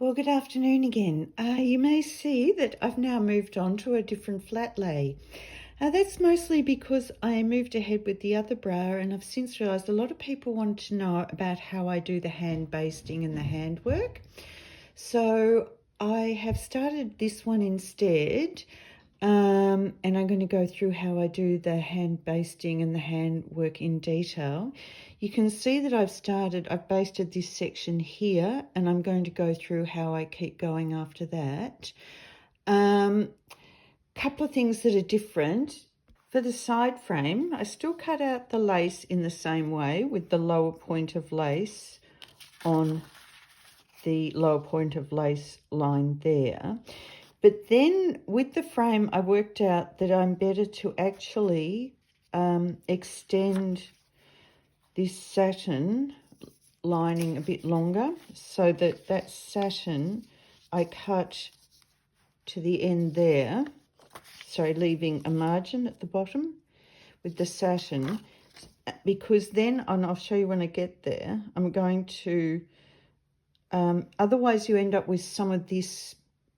Well, good afternoon again. You may see that I've now moved on to a different flat lay. That's mostly because I moved ahead with the other bra, and I've since realised a lot of people want to know about how I do the hand basting and the handwork. So I have started this one instead, and I'm going to go through how I do the hand basting and the handwork in detail. You can see that I've basted this section here, and I'm going to go through how I keep going after that. Couple of things that are different. For the side frame, I still cut out the lace in the same way with the lower point of lace on the lower point of lace line there. But then with the frame, I worked out that I'm better to actually extend this satin lining a bit longer, so that satin I cut to the end there, sorry, leaving a margin at the bottom with the satin, because then, and I'll show you when I get there, I'm going to, otherwise you end up with some of this,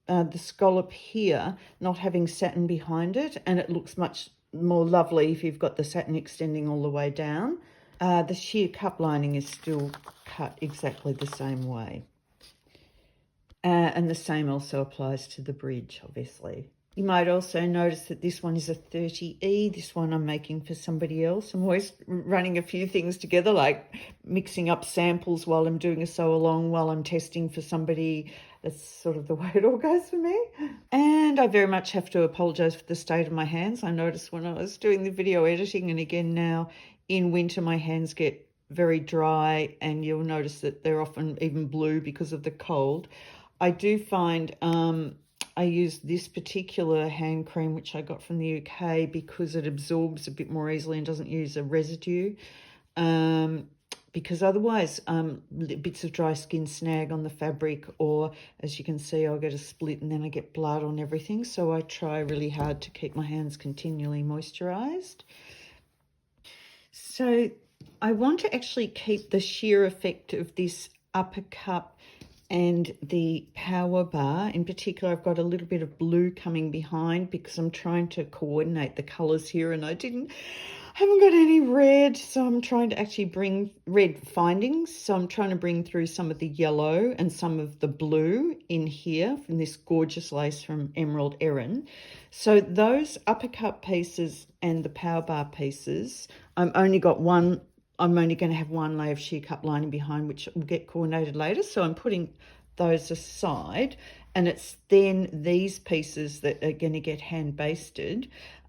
the scallop here not having satin behind it, and it looks much more lovely if you've got the satin extending all the way down. The sheer cup lining is still cut exactly the same way. And the same also applies to the bridge, obviously. You might also notice that this one is a 30E. This one I'm making for somebody else. I'm always running a few things together, like mixing up samples while I'm doing a sew along, while I'm testing for somebody. That's sort of the way it all goes for me. And I very much have to apologise for the state of my hands. I noticed when I was doing the video editing, and again now in winter, my hands get very dry, and you'll notice that they're often even blue because of the cold. I do find I use this particular hand cream, which I got from the UK, because it absorbs a bit more easily and doesn't use a residue. Because otherwise bits of dry skin snag on the fabric, or as you can see, I'll get a split and then I get blood on everything. So I try really hard to keep my hands continually moisturised. So I want to actually keep the sheer effect of this upper cup and the power bar. In particular, I've got a little bit of blue coming behind because I'm trying to coordinate the colours here, and I haven't got any red, so I'm trying to actually bring red findings. So I'm trying to bring through some of the yellow and some of the blue in here from this gorgeous lace from Emerald Erin. So those upper cup pieces and the power bar pieces, I'm only going to have one layer of sheer cup lining behind, which will get coordinated later. So I'm putting those aside, and it's then these pieces that are going to get hand basted.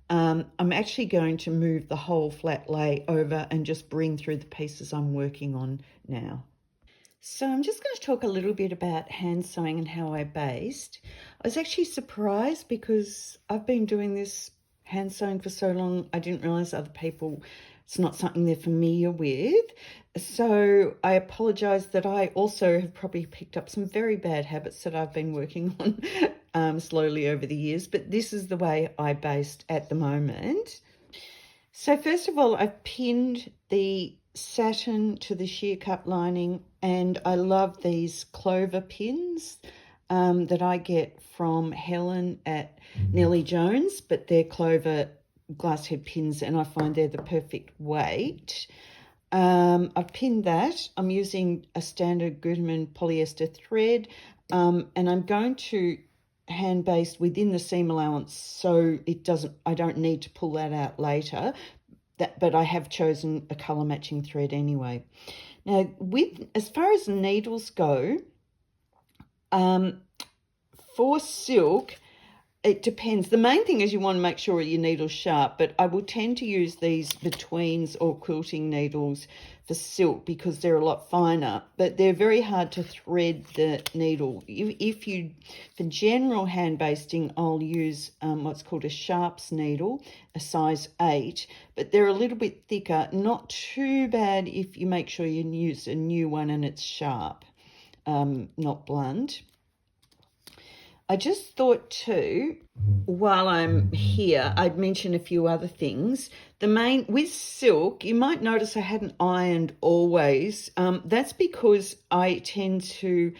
I'm actually going to move the whole flat lay over and just bring through the pieces I'm working on now. So I'm just going to talk a little bit about hand sewing and how I baste. I was actually surprised because I've been doing this hand sewing for so long, I didn't realise other people, it's not something they're familiar with. So I apologise that I also have probably picked up some very bad habits that I've been working on slowly over the years, but this is the way I baste at the moment. So first of all, I've pinned the satin to the sheer cup lining, and I love these clover pins that I get from Helen at Nellie Jones, but they're clover glass head pins, and I find they're the perfect weight. I've pinned that. I'm using a standard Gutermann polyester thread, and I'm going to hand baste within the seam allowance, so I don't need to pull that out later. But I have chosen a colour matching thread anyway. Now, as far as needles go, for silk, it depends. The main thing is you want to make sure your needle's sharp, but I will tend to use these betweens or quilting needles for silk because they're a lot finer, but they're very hard to thread the needle. For general hand basting, I'll use what's called a sharps needle, a size 8, but they're a little bit thicker. Not too bad if you make sure you use a new one and it's sharp, not blunt. I just thought too, while I'm here, I'd mention a few other things. With silk, you might notice I hadn't ironed always. That's because I tend to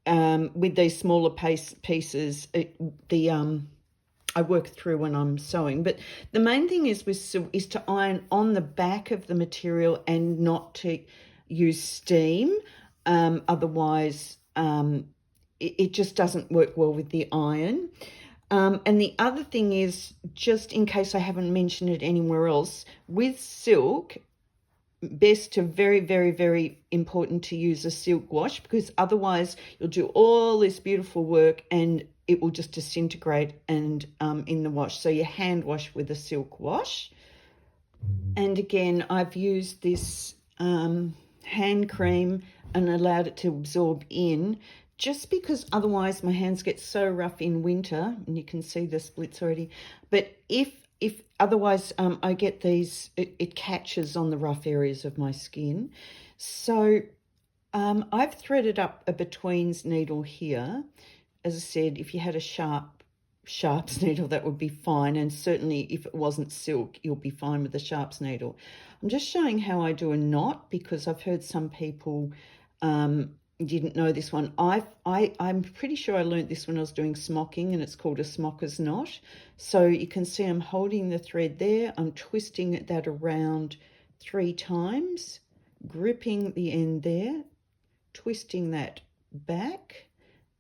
with these smaller pieces, I work through when I'm sewing. But the main thing is to iron on the back of the material and not to use steam. Otherwise, it just doesn't work well with the iron. And the other thing is, just in case I haven't mentioned it anywhere else, with silk, best to very, very, very important to use a silk wash, because otherwise you'll do all this beautiful work and it will just disintegrate and in the wash. So you hand wash with a silk wash. And again, I've used this hand cream and allowed it to absorb in, just because otherwise my hands get so rough in winter, and you can see the splits already. But if otherwise I get these, it catches on the rough areas of my skin. So I've threaded up a betweens needle here. As I said, if you had a sharps needle, that would be fine. And certainly if it wasn't silk, you'll be fine with the sharps needle. I'm just showing how I do a knot, because I've heard some people didn't know this one. I'm pretty sure I learnt this when I was doing smocking, and it's called a smocker's knot. So you can see I'm holding the thread there. I'm twisting that around 3 times, gripping the end there, twisting that back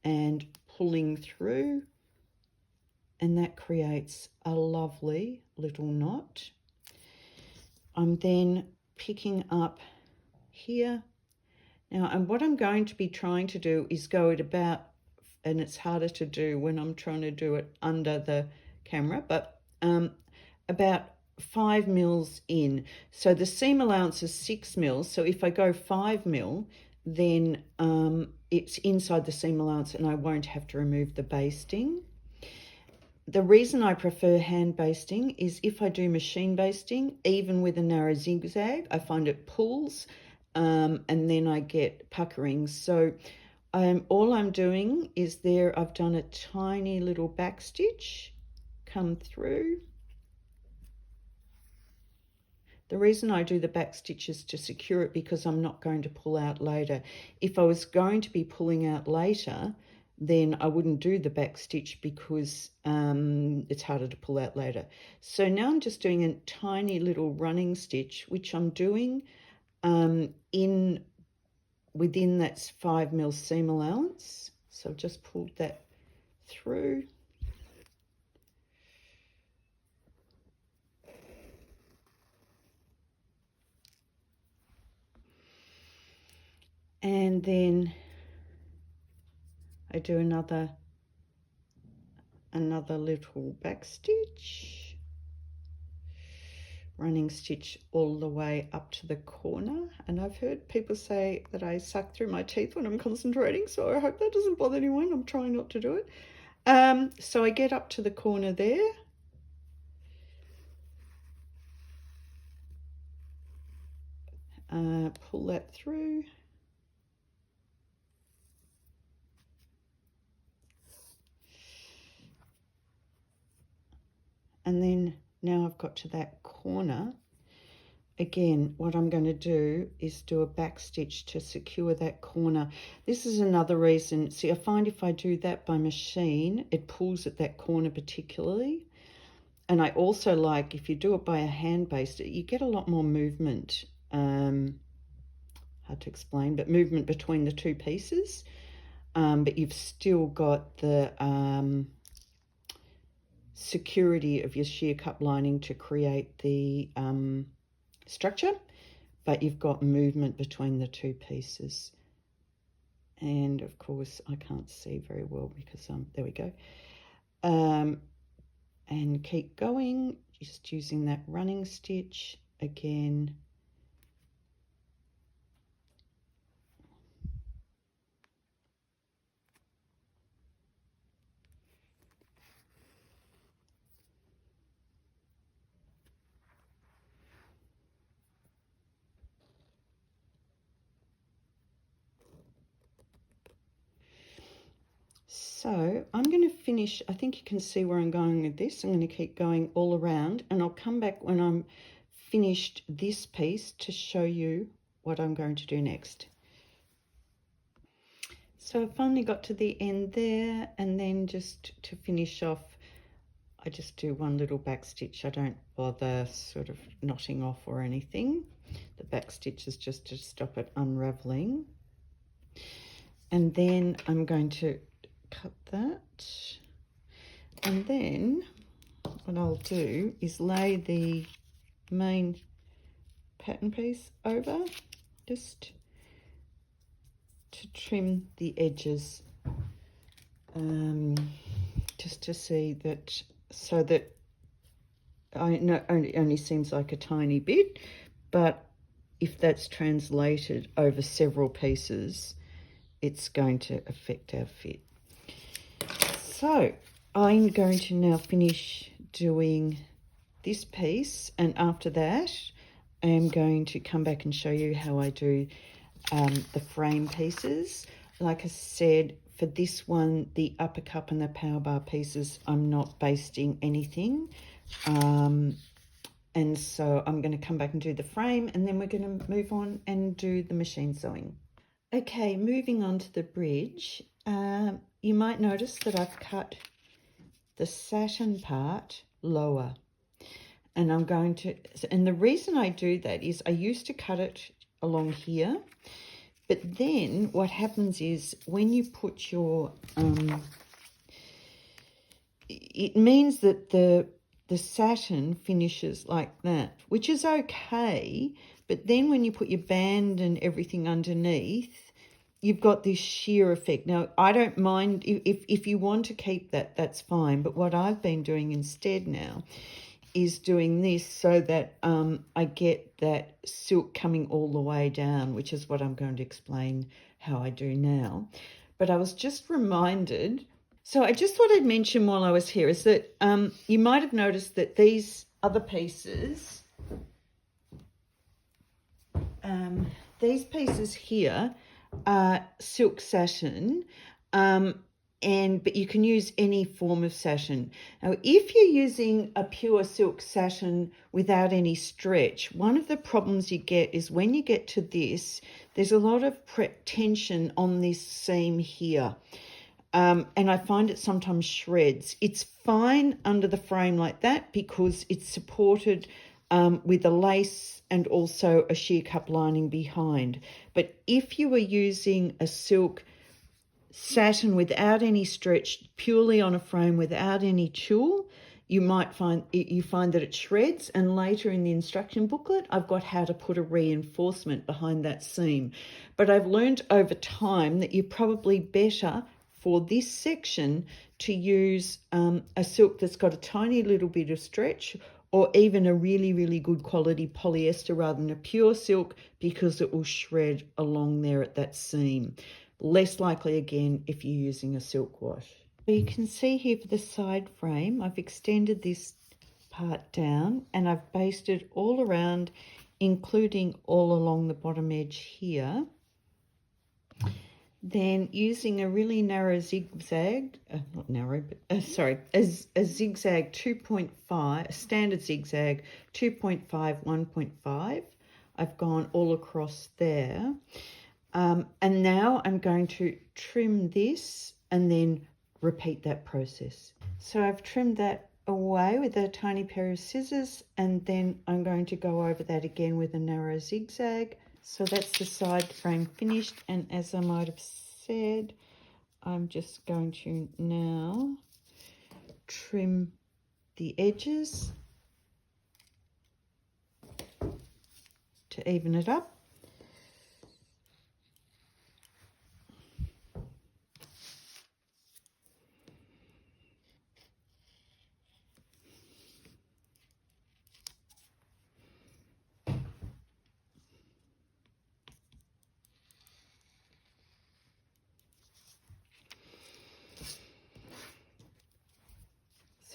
and pulling through, and that creates a lovely little knot. I'm then picking up here. Now, and what I'm going to be trying to do is go at about, and it's harder to do when I'm trying to do it under the camera, but about 5 mils in. So the seam allowance is 6 mils. So if I go 5 mil, then it's inside the seam allowance and I won't have to remove the basting. The reason I prefer hand basting is if I do machine basting, even with a narrow zigzag, I find it pulls and then I get puckerings. So all I'm doing is there, I've done a tiny little back stitch, come through. The reason I do the back stitch is to secure it, because I'm not going to pull out later. If I was going to be pulling out later, then I wouldn't do the back stitch, because it's harder to pull out later. So now I'm just doing a tiny little running stitch, which I'm doing within that 5 mil seam allowance. So I've just pulled that through. And then I do another little back stitch, running stitch all the way up to the corner. And I've heard people say that I suck through my teeth when I'm concentrating, so I hope that doesn't bother anyone. I'm trying not to do it. So I get up to the corner there. Pull that through. And then now I've got to that corner. Again, what I'm going to do is do a back stitch to secure that corner. This is another reason. See, I find if I do that by machine, it pulls at that corner particularly. And I also like, if you do it by a hand baster, you get a lot more movement. Hard to explain, but movement between the two pieces. But you've still got the security of your sheer cup lining to create the structure, but you've got movement between the two pieces. And of course I can't see very well because there we go. And keep going, just using that running stitch again. So I'm going to finish, I think you can see where I'm going with this. I'm going to keep going all around, and I'll come back when I'm finished this piece to show you what I'm going to do next. So I finally got to the end there, and then just to finish off, I just do one little back stitch. I don't bother sort of knotting off or anything. The back stitch is just to stop it unraveling. And then I'm going to cut that. And then what I'll do is lay the main pattern piece over, just to trim the edges, just to see that, so that I know it only seems like a tiny bit, but if that's translated over several pieces, it's going to affect our fit. So I'm going to now finish doing this piece, and after that I'm going to come back and show you how I do the frame pieces. Like I said, for this one, the upper cup and the power bar pieces, I'm not basting anything. And so I'm going to come back and do the frame, and then we're going to move on and do the machine sewing. Okay, moving on to the bridge. You might notice that I've cut the satin part lower. And I'm going to, and the reason I do that is I used to cut it along here, but then what happens is when you put your, it means that the satin finishes like that, which is okay, but then when you put your band and everything underneath, you've got this sheer effect. Now, I don't mind, if you want to keep that, that's fine, but what I've been doing instead now is doing this so that I get that silk coming all the way down, which is what I'm going to explain how I do now. But I was just reminded, so I just thought I'd mention while I was here, is that you might have noticed that these other pieces, these pieces here are silk satin, but you can use any form of satin. Now, if you're using a pure silk satin without any stretch, one of the problems you get is when you get to this, there's a lot of tension on this seam here. And I find it sometimes shreds. It's fine under the frame like that because it's supported with a lace and also a sheer cup lining behind. But if you were using a silk satin without any stretch, purely on a frame without any tulle, you might find that it shreds. And later in the instruction booklet, I've got how to put a reinforcement behind that seam. But I've learned over time that you're probably better for this section to use a silk that's got a tiny little bit of stretch, or even a really, really good quality polyester rather than a pure silk, because it will shred along there at that seam. Less likely again if you're using a silk wash. So you can see here for the side frame, I've extended this part down and I've basted all around, including all along the bottom edge here. Then using a really narrow zigzag, not narrow, but sorry, a zigzag 2.5, a standard zigzag 2.5, 1.5. I've gone all across there. And now I'm going to trim this and then repeat that process. So I've trimmed that away with a tiny pair of scissors, and then I'm going to go over that again with a narrow zigzag. So that's the side frame finished, and as I might have said, I'm just going to now trim the edges to even it up.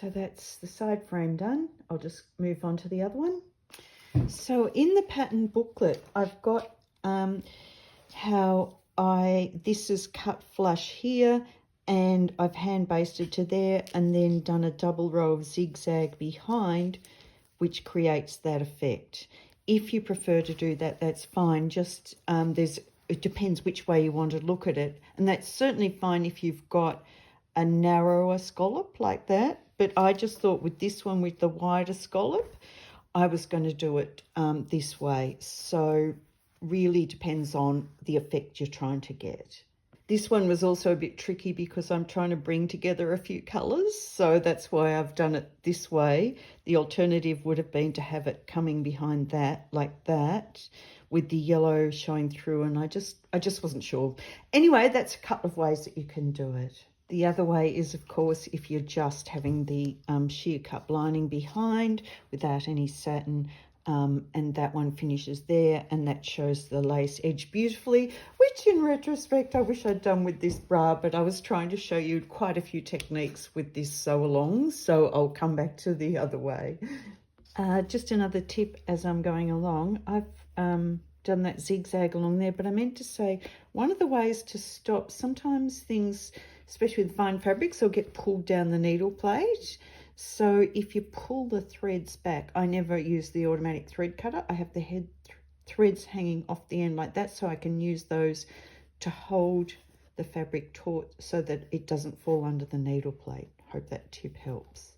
So that's the side frame done. I'll just move on to the other one. So in the pattern booklet, I've got how this is cut flush here, and I've hand basted to there and then done a double row of zigzag behind, which creates that effect. If you prefer to do that, that's fine. Just there's it depends which way you want to look at it. And that's certainly fine if you've got a narrower scallop like that. But I just thought with this one, with the wider scallop, I was going to do it this way. So really depends on the effect you're trying to get. This one was also a bit tricky because I'm trying to bring together a few colours, so that's why I've done it this way. The alternative would have been to have it coming behind that, like that, with the yellow showing through, and I just wasn't sure. Anyway, that's a couple of ways that you can do it. The other way is, of course, if you're just having the sheer cup lining behind without any satin, and that one finishes there, and that shows the lace edge beautifully, which in retrospect I wish I'd done with this bra, but I was trying to show you quite a few techniques with this sew along, so I'll come back to the other way. Just another tip as I'm going along, I've done that zigzag along there, but I meant to say one of the ways to stop, sometimes things, especially with fine fabrics, will get pulled down the needle plate. So if you pull the threads back, I never use the automatic thread cutter. I have the head threads hanging off the end like that, so I can use those to hold the fabric taut so that it doesn't fall under the needle plate. Hope that tip helps.